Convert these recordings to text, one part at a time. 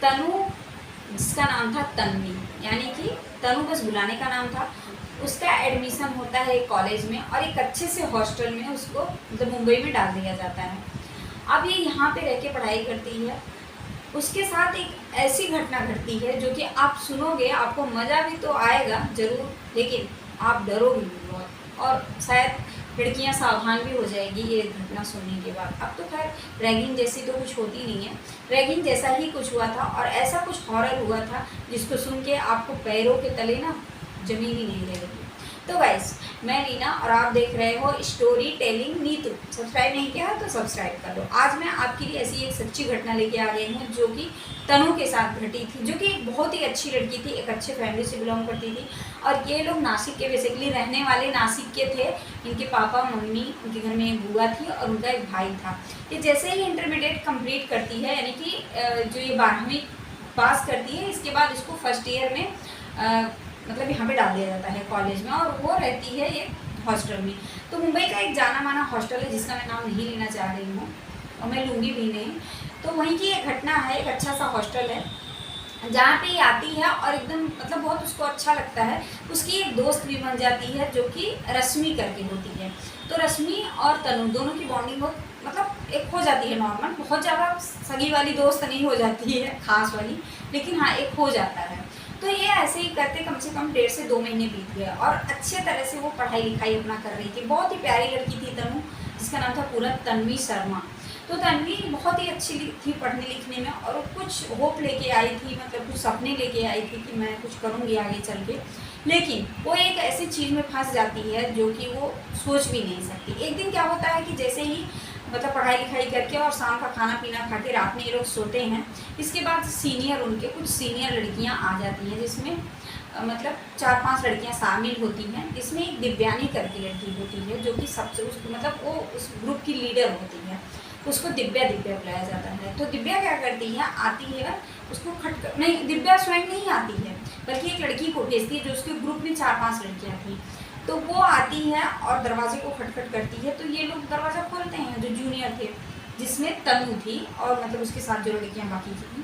तनु, जिसका नाम था तन्वी, यानी कि तनु बस बुलाने का नाम था, उसका एडमिशन होता है एक कॉलेज में और एक अच्छे से हॉस्टल में उसको मतलब मुंबई में डाल दिया जाता है। अब ये यहाँ पे रह के पढ़ाई करती है। उसके साथ एक ऐसी घटना घटती है जो कि आप सुनोगे आपको मज़ा भी तो आएगा ज़रूर, लेकिन आप डरोगे भी बहुत, और शायद लड़कियां सावधान भी हो जाएगी ये घटना सुनने के बाद। अब तो खैर रैगिंग जैसी तो कुछ होती नहीं है, रैगिंग जैसा ही कुछ हुआ था, और ऐसा कुछ हॉरर हुआ था जिसको सुन के आपको पैरों के तले ना ज़मीन ही नहीं रहेगी। तो गाइस, मैं रीना और आप देख रहे हो स्टोरी टेलिंग नीतू। सब्सक्राइब नहीं किया है तो सब्सक्राइब कर दो। आज मैं आपके लिए ऐसी एक सच्ची घटना लेके आ गई हूँ जो कि तनु के साथ घटी थी, जो कि एक बहुत ही अच्छी लड़की थी, एक अच्छे फैमिली से बिलोंग करती थी, और ये लोग नासिक के बेसिकली रहने वाले नासिक के थे। इनके पापा मम्मी, उनके घर में एक बुआ थी और उनका एक भाई था। ये जैसे ही इंटरमीडिएट कंप्लीट करती है, यानी कि जो ये 12वीं पास करती है, इसके बाद इसको फर्स्ट ईयर में मतलब यहाँ पे डाल दिया जाता है कॉलेज में, और वो रहती है एक हॉस्टल में। तो मुंबई का एक जाना माना हॉस्टल है जिसका मैं नाम नहीं लेना चाह रही हूँ और मैं लूँगी भी नहीं। तो वहीं की एक घटना है, एक अच्छा सा हॉस्टल है जहाँ पे ये आती है और एकदम मतलब बहुत उसको अच्छा लगता है। उसकी एक दोस्त भी बन जाती है जो कि रश्मि करके होती है। तो रश्मि और तनु दोनों की बॉन्डिंग बहुत मतलब एक हो जाती है नॉर्मल, बहुत ज़्यादा सगी वाली दोस्त नहीं हो जाती है खास वाली, लेकिन हाँ एक हो जाता है। तो ये ऐसे ही करते कम से कम 1.5 से 2 महीने बीत गए और अच्छे तरह से वो पढ़ाई लिखाई अपना कर रही थी। बहुत ही प्यारी लड़की थी तनु, जिसका नाम था पूरा तन्वी शर्मा। तो तन्वी बहुत ही अच्छी थी पढ़ने लिखने में, और कुछ होप लेके आई थी, मतलब कुछ सपने लेके आई थी कि मैं कुछ करूँगी आगे चल के। लेकिन वो एक ऐसी चीज़ में फंस जाती है जो कि वो सोच भी नहीं सकती। एक दिन क्या होता है कि जैसे ही मतलब पढ़ाई लिखाई करके और शाम का खाना पीना खा के रात में ये लोग सोते हैं, इसके बाद सीनियर उनके कुछ सीनियर लड़कियां आ जाती हैं, जिसमें मतलब 4-5 लड़कियां शामिल होती हैं। इसमें एक दिव्यानी करके लड़की होती है जो कि सबसे मतलब वो उस ग्रुप की लीडर होती है। उसको दिव्या दिव्या बुलाया जाता है। तो दिव्या क्या करती है, आती है, उसको खट नहीं, दिव्या स्वयं नहीं आती है बल्कि एक लड़की को भेजती है जो उसके ग्रुप में 4-5 लड़कियाँ थी। तो वो आती है और दरवाजे को खटखट करती है। तो ये लोग दरवाज़ा खोलते हैं, जो जूनियर थे जिसमें तनु थी और मतलब उसके साथ जो लड़कियां बाकी थी,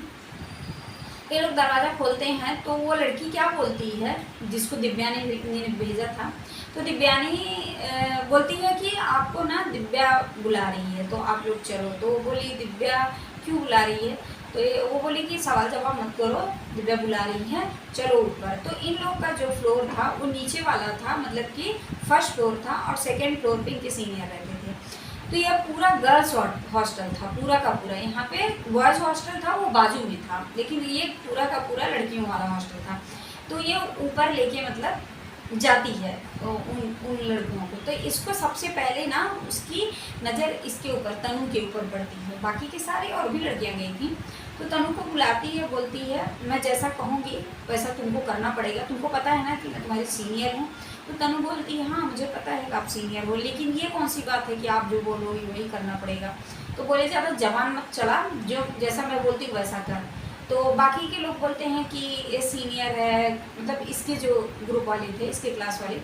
ये लोग दरवाज़ा खोलते हैं। तो वो लड़की क्या बोलती है जिसको दिव्यानी ने भेजा था, तो दिव्यानी बोलती है कि आपको ना दिव्या बुला रही है तो आप लोग चलो। तो बोली दिव्या क्यों बुला रही है, तो वो बोली कि सवाल जवाब मत करो, दिव्या बुला रही है, चलो ऊपर। तो इन लोग का जो फ्लोर था वो नीचे वाला था, मतलब कि फर्स्ट फ्लोर था और सेकंड फ्लोर पे इनके सीनियर रहते थे। तो यह पूरा गर्ल्स हॉस्टल था, पूरा का पूरा। यहाँ पे बॉयज़ हॉस्टल था वो बाजू में था, लेकिन ये पूरा का पूरा लड़कियों वाला हॉस्टल था। तो ये ऊपर लेके मतलब जाती है उन लड़कियों को। तो इसको सबसे पहले ना उसकी नज़र इसके ऊपर, तनु के ऊपर पड़ती है। बाकी के सारे और भी लड़कियां गई थी। तो तनु को बुलाती है, बोलती है मैं जैसा कहूँगी वैसा तुमको करना पड़ेगा, तुमको पता है ना कि मैं तुम्हारी सीनियर हूँ। तो तनु बोलती है हाँ मुझे पता है कि आप सीनियर हो, लेकिन ये कौन सी बात है कि आप जो बोलोगी वही करना पड़ेगा। तो बोले ज़्यादा जवान मत चला, जो जैसा मैं बोलती हूँ वैसा कर। तो बाकी के लोग बोलते हैं कि ये सीनियर है, मतलब इसके जो ग्रुप वाले थे, इसके क्लास वाले,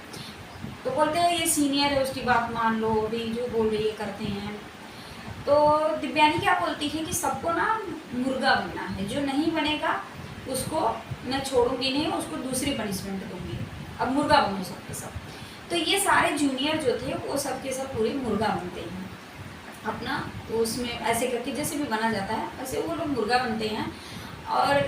तो बोलते हैं ये सीनियर है, उसकी बात मान लो, अभी जो बोल रही है करते हैं। तो दिव्यानी क्या बोलती है कि सबको ना मुर्गा बनना है, जो नहीं बनेगा उसको मैं छोड़ूंगी नहीं, उसको दूसरी पनिशमेंट दूंगी। अब मुर्गा बनो सबके सब। तो ये सारे जूनियर जो थे वो सबके सब पूरे मुर्गा बनते हैं अपना, उसमें ऐसे करके जैसे भी बना जाता है वैसे वो लोग मुर्गा बनते हैं। और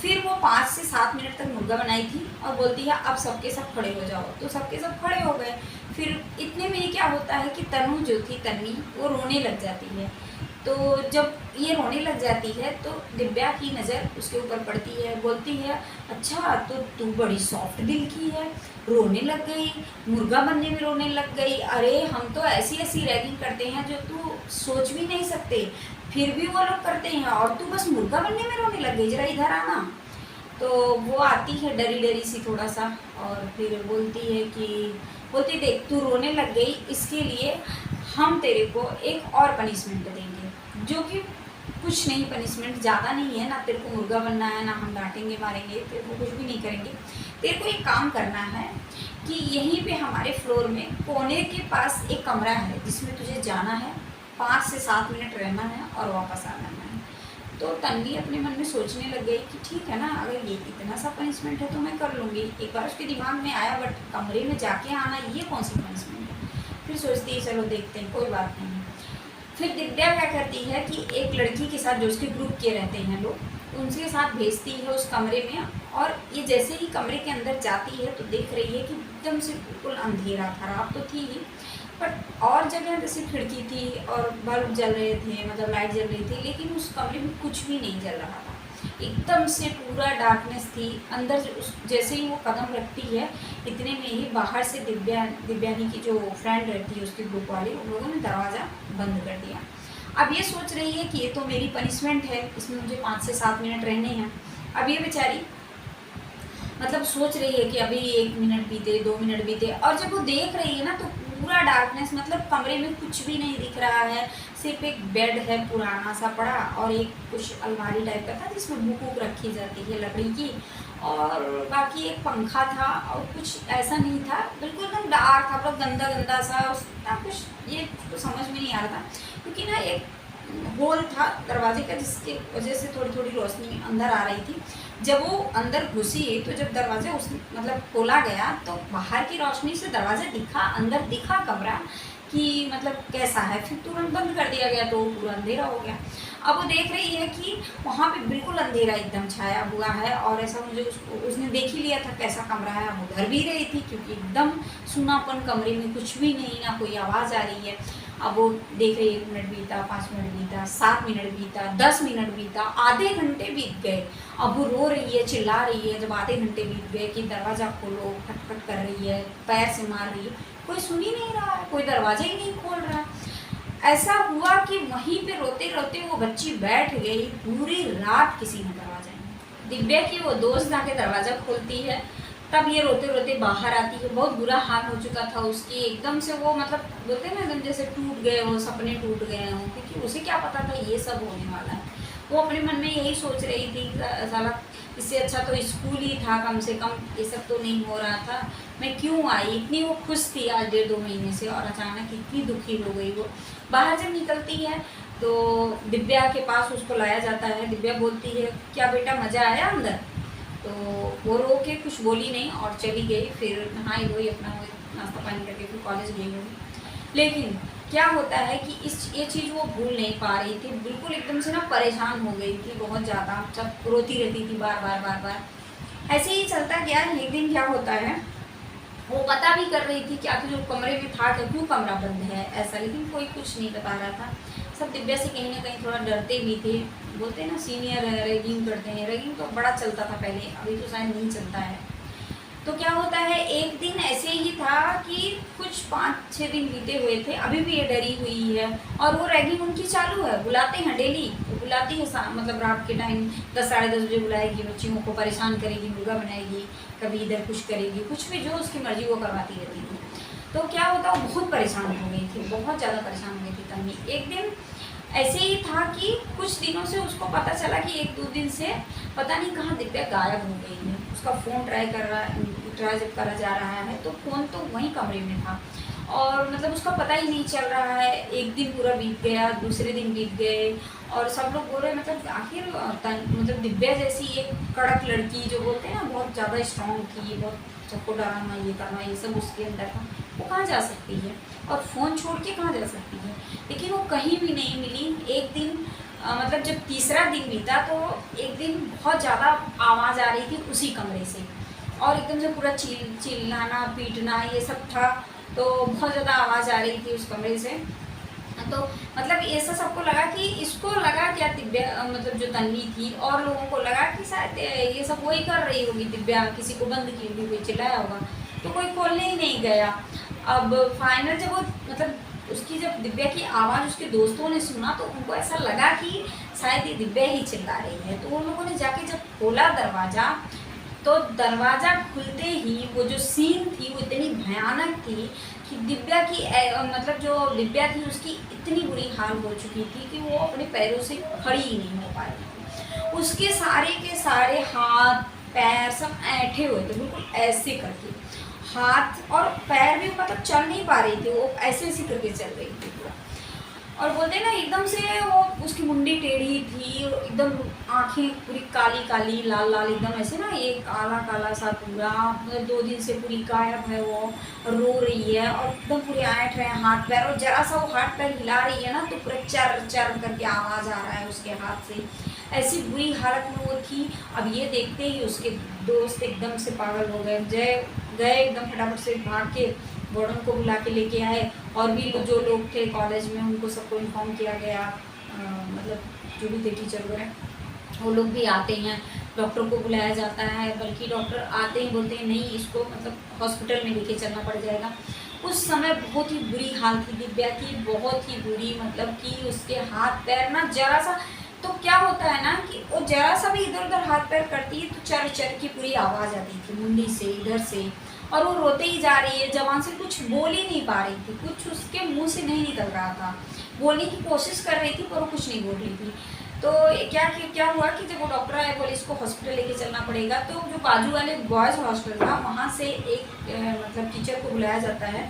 फिर वो 5 से 7 मिनट तक मुर्गा बनाई थी और बोलती है अब सबके सब खड़े हो जाओ। तो सबके सब खड़े हो गए। फिर इतने में क्या होता है कि तनु जो थी, तन्वी, वो रोने लग जाती है। तो जब ये रोने लग जाती है तो दिव्या की नज़र उसके ऊपर पड़ती है, बोलती है अच्छा तो तू बड़ी सॉफ्ट दिल की है, रोने लग गई, मुर्गा बनने में रोने लग गई। अरे हम तो ऐसी ऐसी रैगिंग करते हैं जो तू सोच भी नहीं सकते, फिर भी वो लोग करते हैं और तू बस मुर्गा बनने में रोने लग गई, जरा इधर आना। तो वो आती है डरी डरी सी थोड़ा सा और फिर बोलती देख तू रोने लग गई, इसके लिए हम तेरे को एक और पनिशमेंट देंगे, जो कि कुछ नहीं, पनिशमेंट ज़्यादा नहीं है ना, तेरे को मुर्गा बनना है ना, हम डांटेंगे मारेंगे, तेरे को कुछ भी नहीं करेंगे। तेरे को एक काम करना है कि यहीं पे हमारे फ्लोर में कोने के पास एक कमरा है जिसमें तुझे जाना है, 5 से 7 मिनट रहना है और वापस आना है। तो तन्वी अपने मन में सोचने लग गई कि ठीक है ना, अगर ये इतना सा पनिशमेंट है तो मैं कर लूँगी। एक बार उसके दिमाग में आया, बट कमरे में जाके आना ये कौन सी पनिशमेंट है। फिर सोचती है चलो देखते हैं, कोई बात नहीं। फिर दिव्या क्या करती है कि एक लड़की के साथ, जो उसके ग्रुप के रहते हैं लोग, उनके साथ भेजती है उस कमरे में। और ये जैसे ही कमरे के अंदर जाती है तो देख रही है कि एकदम से बिल्कुल अंधेरा था। रात तो थी ही, बट और जगह जैसे खिड़की थी और बल्ब जल रहे थे, मतलब लाइट जल रही थी, लेकिन उस कमरे में कुछ भी नहीं जल रहा था। एकदम से पूरा डार्कनेस थी अंदर। जैसे ही वो कदम रखती है, इतने में ही बाहर से दिव्यानी की जो फ्रेंड रहती है उसके ग्रुप वाले, उन लोगों ने दरवाज़ा बंद कर दिया। अब ये सोच रही है कि ये तो मेरी पनिशमेंट है, इसमें मुझे 5 से 7 मिनट रहने हैं। अब ये बेचारी मतलब सोच रही है कि अभी 1 मिनट बीते, 2 मिनट बीते, और जब वो देख रही है ना तो पूरा डार्कनेस, मतलब कमरे में कुछ भी नहीं दिख रहा है। सिर्फ एक बेड है पुराना सा पड़ा, और एक कुछ अलमारी टाइप का था जिसमें बुक वुक रखी जाती है लकड़ी की, और बाकी एक पंखा था, और कुछ ऐसा नहीं था। बिल्कुल एकदम डार्क था, मतलब गंदा गंदा सा उसका कुछ, ये तो समझ में नहीं आ रहा था, क्योंकि ना एक होल था दरवाजे का जिसकी वजह से थोड़ी थोड़ी रोशनी अंदर आ रही थी। जब वो अंदर घुसी तो जब दरवाजा उस मतलब खोला गया तो बाहर की रोशनी से दरवाज़ा दिखा, अंदर दिखा कमरा कि मतलब कैसा है। फिर तुरंत बंद कर दिया गया तो पूरा अंधेरा हो गया। अब वो देख रही है कि वहाँ पे बिल्कुल अंधेरा एकदम छाया हुआ है, और ऐसा मुझे उसने देख ही लिया था कैसा कमरा है। वो डर भी रही थी क्योंकि एकदम सुनापन, कमरे में कुछ भी नहीं, ना कोई आवाज़ आ रही है। अब वो देख रही है, 1 मिनट बीता, 5 मिनट बीता, 7 मिनट बीता, 10 मिनट बीता, आधे घंटे बीत गए। अब वो रो रही है, चिल्ला रही है जब आधे घंटे बीत गए कि दरवाज़ा खोलो, खटखट कर रही है, पैर से मार रही है, कोई सुन ही नहीं रहा है, कोई दरवाज़ा ही नहीं खोल रहा। ऐसा हुआ कि वहीं पे रोते रोते वो बच्ची बैठ गई। पूरी रात किसी ने दरवाज़ा नहीं। दिव्या की वो दोस्त जाके दरवाज़ा खोलती है, तब ये रोते रोते बाहर आती है। बहुत बुरा हाल हो चुका था उसकी, एकदम से वो मतलब बोलते हैं ना एकदम जैसे टूट गए हो, सपने टूट गए हों, क्योंकि उसे क्या पता था ये सब होने वाला है। वो अपने मन में यही सोच रही थी, साला इससे अच्छा तो स्कूल ही था, कम से कम ये सब तो नहीं हो रहा था, मैं क्यों आई। इतनी वो खुश थी आज 1.5-2 महीने से, और अचानक इतनी दुखी हो गई। वो बाहर जब निकलती है तो दिव्या के पास उसको लाया जाता है। दिव्या बोलती है क्या बेटा मज़ा आया अंदर, तो वो रो के कुछ बोली नहीं और चली गई। फिर नहाई धोई अपना नाश्ता पानी करके फिर कॉलेज गई होगी। लेकिन क्या होता है कि ये चीज़ वो भूल नहीं पा रही थी, बिल्कुल एकदम से ना परेशान हो गई थी बहुत ज़्यादा, सब रोती रहती थी बार बार बार बार। ऐसे ही चलता गया। एक दिन क्या होता है, वो पता भी कर रही थी कि आखिर जो कमरे में था कि क्यों कमरा बंद है ऐसा, लेकिन कोई कुछ नहीं बता रहा था। सब दिव्या से कहीं ना कहीं थोड़ा डरते भी थे। बोलते हैं ना सीनियर है, रैगिंग करते हैं। रैगिंग तो बड़ा चलता था पहले, अभी तो शायद नहीं चलता है। तो क्या होता है, एक दिन ऐसे ही था कि कुछ 5-6 दिन बीते हुए थे, अभी भी ये डरी हुई है, और वो रैगिंग उनकी चालू है। बुलाते हैं डेली, तो बुलाती है मतलब रात के टाइम 10-10:30 बजे बुलाएगी, बच्चियों को परेशान करेगी, मुर्गा बनाएगी, कभी इधर कुछ करेगी, कुछ भी जो उसकी मर्जी वो करवाती रहती थी। तो क्या होता, वो बहुत परेशान हो गई थी, बहुत ज़्यादा परेशान हो गई थी तन्वी। एक दिन ऐसे ही था कि कुछ दिनों से उसको पता चला कि 1-2 दिन से पता नहीं कहाँ दिव्या गायब हो गई है। उसका फ़ोन ट्राई जब करा जा रहा है तो फ़ोन तो वहीं कमरे में था, और मतलब उसका पता ही नहीं चल रहा है। एक दिन पूरा बीत गया, दूसरे दिन बीत गए, और सब लोग बोल रहे मतलब आखिर मतलब दिव्या जैसी एक कड़क लड़की, जो बोलते हैं ना बहुत ज़्यादा स्ट्रॉन्ग थी, बहुत सबको डराना ये करना ये सब उसके अंदर था, वो कहाँ जा सकती है, और फ़ोन छोड़ के कहाँ जा सकती है। लेकिन वो कहीं भी नहीं मिली। एक दिन मतलब जब तीसरा दिन बीता तो एक दिन बहुत ज़्यादा आवाज़ आ रही थी उसी कमरे से, और एकदम से पूरा चिल्लाना पीटना ये सब था। तो बहुत ज़्यादा आवाज़ आ रही थी उस कमरे से। तो मतलब ऐसा सबको लगा कि इसको लगा क्या दिव्या, मतलब जो तन्वी थी, और लोगों को लगा कि शायद ये सब वही कर रही होगी दिव्या, किसी को बंद की होगी, कोई चिल्लाया होगा, तो कोई खोलने ही नहीं गया। अब फाइनल जब वो मतलब उसकी जब दिव्या की आवाज़ उसके दोस्तों ने सुना तो उनको ऐसा लगा कि शायद ये दिव्या ही चिल्ला रही है। तो उन लोगों ने जाके जब खोला दरवाज़ा, तो दरवाज़ा खुलते ही वो जो सीन थी वो इतनी भयानक थी कि दिव्या की मतलब जो दिव्या थी उसकी इतनी बुरी हाल हो चुकी थी कि वो अपने पैरों से खड़ी ही नहीं हो पा रही थी। उसके सारे के सारे हाथ पैर सब ऐंठे हुए थे, बिल्कुल ऐसे करके हाथ और पैर भी मतलब चल नहीं पा रही थी, वो ऐसे ऐसे करके चल रही थी पूरा। और बोलते हैं ना एकदम से वो उसकी मुंडी टेढ़ी थी, एकदम आंखें पूरी काली काली लाल लाल एकदम ऐसे ना, ये काला काला सा पूरा, मतलब 2 दिन से पूरी गायब है वो, रो रही है और एकदम पूरे ऐंठ रहे हैं हाथ पैर, और जरा सा वो हाथ पैर हिला रही है ना तो पूरा चर चर करके आवाज़ आ रहा है उसके हाथ से, ऐसी बुरी हालत में वो थी। अब ये देखते ही उसके दोस्त एकदम से पागल हो गए, जय गए एकदम फटाफट से भाग के वार्डन को बुला के लेके आए, और भी जो लोग थे कॉलेज में उनको सबको इन्फॉर्म किया गया, मतलब जो भी थे टीचर वगैरह वो लोग भी आते हैं, डॉक्टर को बुलाया जाता है, बल्कि डॉक्टर आते ही बोलते हैं नहीं इसको मतलब हॉस्पिटल में लेके चलना पड़ जाएगा। उस समय बहुत ही बुरी हाल थी दिव्या की, बहुत ही बुरी, मतलब कि उसके हाथ पैर ना जरा सा, तो क्या होता है ना कि वो जरा सा भी इधर उधर हाथ पैर करती है तो चर चर की पूरी आवाज़ आती थी मुंडी से इधर से, और वो रोते ही जा रही है, जबान से कुछ बोल ही नहीं पा रही थी, कुछ उसके मुंह से नहीं निकल रहा था, बोलने की कोशिश कर रही थी पर वो कुछ नहीं बोल रही थी। तो क्या हुआ कि जब वो डॉक्टर आए बोले इसको हॉस्पिटल लेके चलना पड़ेगा, तो जो बाजू वाले बॉयज़ हॉस्टल था वहाँ से एक मतलब टीचर को बुलाया जाता है,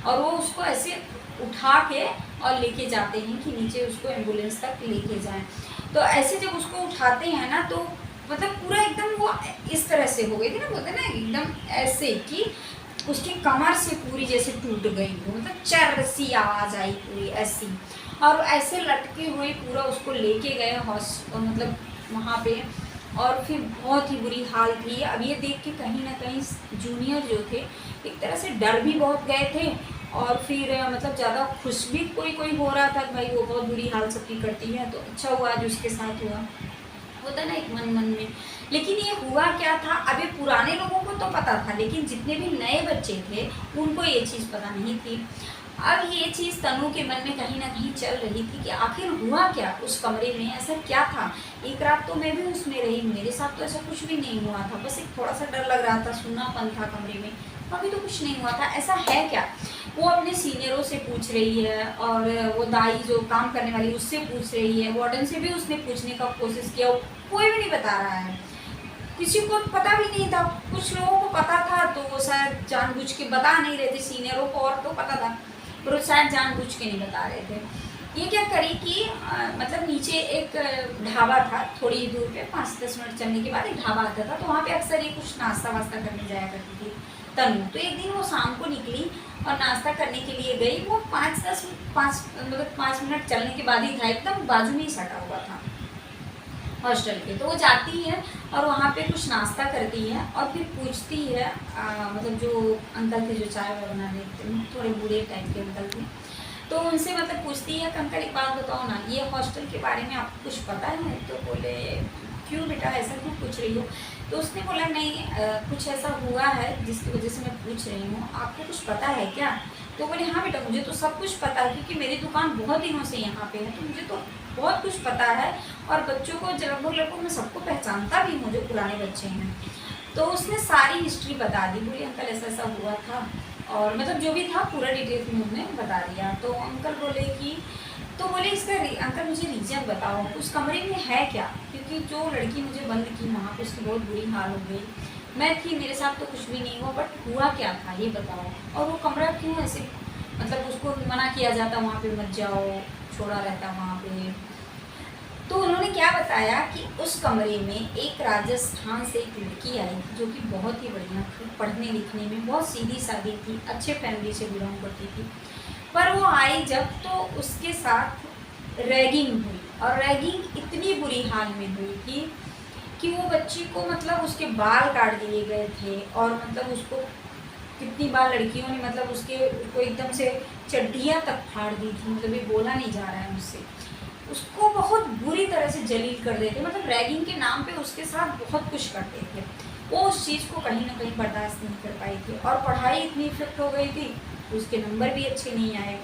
और वो उसको ऐसे उठा के और लेके जाते हैं कि नीचे उसको एम्बुलेंस तक लेके जाएं। तो ऐसे जब उसको उठाते हैं ना तो मतलब पूरा एकदम वो इस तरह से हो गई थी ना, बोलते हैं ना एकदम ऐसे कि उसकी कमर से पूरी जैसे टूट गई हो, मतलब चर सी आवाज़ आई पूरी ऐसी, और ऐसे लटके हुए पूरा उसको लेके गए मतलब वहाँ पे, और फिर बहुत ही बुरी हाल थी। अब ये देख के कहीं ना कहीं जूनियर जो थे एक तरह से डर भी बहुत गए थे, और फिर मतलब ज़्यादा खुश भी कोई कोई हो रहा था कि भाई वो बहुत बुरी हाल सबकी करती है, तो अच्छा हुआ जो उसके साथ हुआ, होता ना एक मन मन में। लेकिन ये हुआ क्या था, अभी पुराने लोगों को तो पता था, लेकिन जितने भी नए बच्चे थे उनको ये चीज़ पता नहीं थी। अब ये चीज़ तनु के मन में कहीं ना कहीं चल रही थी कि आखिर हुआ क्या उस कमरे में, ऐसा क्या था। एक रात तो मैं भी उसमें रही, मेरे साथ तो ऐसा कुछ भी नहीं हुआ था, बस एक थोड़ा सा डर लग रहा था, सूनापन था कमरे में, अभी तो कुछ नहीं हुआ था, ऐसा है क्या। वो अपने सीनियरों से पूछ रही है, और वो दाई जो काम करने वाली उससे पूछ रही है, वार्डन से भी उसने पूछने का कोशिश किया, कोई भी नहीं बता रहा है, किसी को पता भी नहीं था। कुछ लोगों को पता था तो वो शायद जानबूझ के बता नहीं रहे थे, सीनियरों को और तो पता था पर वो शायद जानबूझ के नहीं बता रहे थे। ये क्या करी कि मतलब नीचे एक ढाबा था, थोड़ी दूर पे 5-10 मिनट चलने के बाद एक ढाबा आता था, तो वहाँ पे अक्सर ये कुछ नाश्ता वास्ता करने जाया करती थी तनु। तो एक दिन वो शाम को निकली और नाश्ता करने के लिए गई, वो 5 मिनट चलने के बाद ही था, एकदम बाजू में ही सटा हुआ था हॉस्टल के। तो वो जाती है और वहाँ पे कुछ नाश्ता करती है, और फिर पूछती है मतलब जो अंकल थे जो चाय बना देते हैं, थोड़े बूढ़े टाइप के अंकल थे, तो उनसे मतलब पूछती है कि अंकल एक बात बताओ ना, ये हॉस्टल के बारे में आपको कुछ पता है। तो बोले क्यों बेटा ऐसा क्यों पूछ रही हो। तो उसने बोला नहीं कुछ ऐसा हुआ है जिसकी वजह से मैं पूछ रही हूँ, आपको कुछ पता है क्या। तो बोले हाँ बेटा मुझे तो सब कुछ पता है, क्योंकि मेरी दुकान बहुत दिनों से यहाँ पे है, तो मुझे तो बहुत कुछ पता है, और बच्चों को लगभग मैं सबको पहचानता भी हूँ जो पुराने बच्चे हैं। तो उसने सारी हिस्ट्री बता दी, बोली अंकल ऐसा ऐसा हुआ था, और मतलब जो भी था पूरा डिटेल्स में उसने बता दिया। तो अंकल बोले कि तो बोले इसका अंकल मुझे रीज़न बताओ, उस कमरे में है क्या, क्योंकि जो लड़की मुझे बंद की वहाँ पे उसकी बहुत बुरी हाल हो गई, मैं थी मेरे साथ तो कुछ भी नहीं हुआ, बट हुआ क्या था ये बताओ, और वो कमरा क्यों ऐसे मतलब उसको मना किया जाता वहाँ पे मत जाओ, छोड़ा रहता वहाँ पे। तो उन्होंने क्या बताया कि उस कमरे में एक राजस्थान से एक लड़की आई जो कि बहुत ही बढ़िया थी, पढ़ने लिखने में बहुत सीधी सादी थी, अच्छे फैमिली से बिलोंग करती थी, पर वो आई जब तो उसके साथ रैगिंग हुई, और रैगिंग इतनी बुरी हाल में हुई थी कि वो बच्ची को मतलब उसके बाल काट दिए गए थे, और मतलब उसको कितनी बार लड़कियों ने मतलब उसको एकदम से चड्डियाँ तक फाड़ दी थी, मतलब ये बोला नहीं जा रहा है मुझसे, उसको बहुत बुरी तरह से जलील कर देते, मतलब रैगिंग के नाम पे उसके साथ बहुत कुछ करते थे। वो उस चीज़ को कहीं ना कहीं बर्दाश्त नहीं कर पाई थी, और पढ़ाई इतनी इफेक्ट हो गई थी, उसके नंबर भी अच्छे नहीं आए,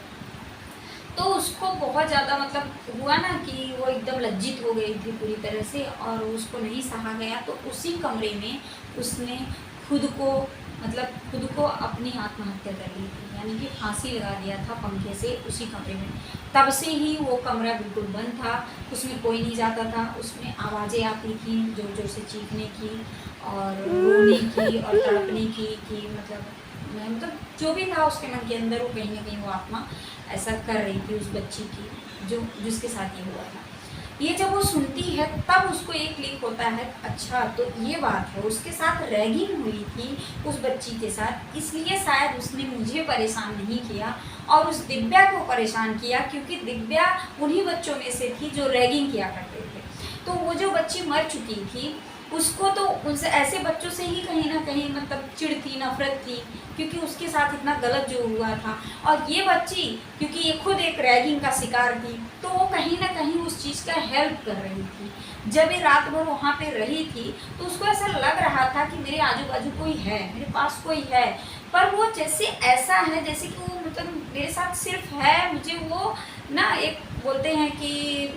तो उसको बहुत ज़्यादा मतलब हुआ ना कि वो एकदम लज्जित हो गई थी पूरी तरह से, और उसको नहीं सहा गया, तो उसी कमरे में उसने खुद को अपनी आत्महत्या कर ली थी, यानी कि फांसी लगा दिया था पंखे से उसी कमरे में। तब से ही वो कमरा बिल्कुल बंद था, उसमें कोई नहीं जाता था, उसमें आवाज़ें आती थी जोर जोर से चीखने की और रोने की और तड़पने की कि मतलब जो भी था उसके मन के अंदर, वो कहीं ना कहीं वो आत्मा ऐसा कर रही थी उस बच्ची की। जो जिसके साथ ये हुआ था। ये जब वो सुनती है तब उसको एक क्लिक होता है, अच्छा तो ये बात है, उसके साथ रैगिंग हुई थी उस बच्ची के साथ, इसलिए शायद उसने मुझे परेशान नहीं किया और उस दिव्या को परेशान किया, क्योंकि दिव्या उन्हीं बच्चों में से थी जो रैगिंग किया करते थे। तो वो जो बच्ची मर चुकी थी उसको तो उनसे ऐसे बच्चों से ही कहीं ना कहीं मतलब चिढ़ थी, नफरत थी, क्योंकि उसके साथ इतना गलत जो हुआ था। और ये बच्ची क्योंकि ये खुद एक रैगिंग का शिकार थी, तो वो कहीं ना कहीं उस चीज़ का हेल्प कर रही थी। जब ये रात भर वहाँ पे रही थी तो उसको ऐसा लग रहा था कि मेरे आजू बाजू कोई है, मेरे पास कोई है, पर वो जैसे ऐसा है जैसे कि वो मतलब मेरे साथ सिर्फ है, मुझे वो ना एक बोलते हैं कि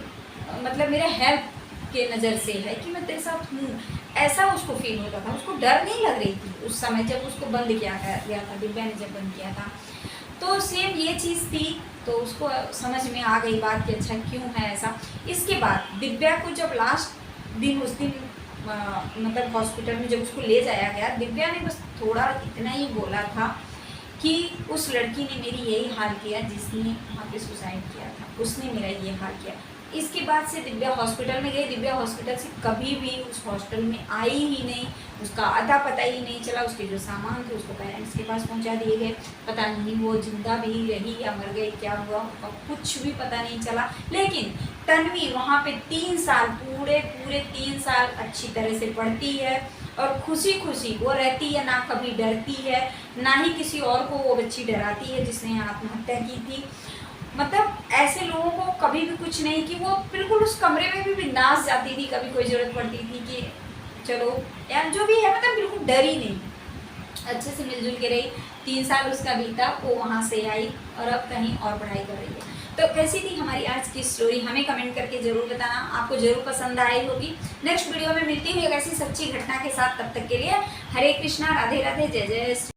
मतलब मेरे हेल्प के नज़र से है कि मैं तेरे साथ हूँ, ऐसा उसको फील होता था। उसको डर नहीं लग रही थी उस समय जब उसको बंद किया गया था, दिव्या ने जब बंद किया था। तो सेम ये चीज़ थी, तो उसको समझ में आ गई बात कि अच्छा क्यों है ऐसा। इसके बाद दिव्या को जब लास्ट दिन उस दिन मतलब हॉस्पिटल में जब उसको ले जाया गया, दिव्या ने बस थोड़ा इतना ही बोला था कि उस लड़की ने मेरी यही हाल किया जिसने वहाँ पे सुसाइड किया था, उसने मेरा ये हाल किया। इसके बाद से दिव्या हॉस्पिटल में गई, दिव्या हॉस्पिटल से कभी भी उस हॉस्टल में आई ही नहीं, उसका अता पता ही नहीं चला। उसके जो सामान थे उसको पेरेंट्स के पास पहुंचा दिए गए, पता नहीं वो जिंदा भी रही या मर गई, क्या हुआ और कुछ भी पता नहीं चला। लेकिन तन्वी वहाँ पे 3 साल पूरे 3 साल अच्छी तरह से पढ़ती है और खुशी खुशी वो रहती है, ना कभी डरती है, ना ही किसी और को वो बच्ची डराती है जिसने आत्महत्या की थी। मतलब ऐसे लोगों को कभी भी कुछ नहीं कि वो बिल्कुल उस कमरे में भी बिंदास जाती थी, कभी कोई ज़रूरत पड़ती थी कि चलो यार जो भी है, मतलब बिल्कुल डरी नहीं, अच्छे से मिलजुल के रही। 3 साल उसका बीता, वो वहाँ से आई और अब कहीं और पढ़ाई कर रही है। तो कैसी थी हमारी आज की स्टोरी, हमें कमेंट करके ज़रूर बताना, आपको ज़रूर पसंद आई होगी। नेक्स्ट वीडियो में मिलती हूँ एक ऐसी सच्ची घटना के साथ, तब तक के लिए हरे कृष्णा, राधे राधे, जय जय श्री।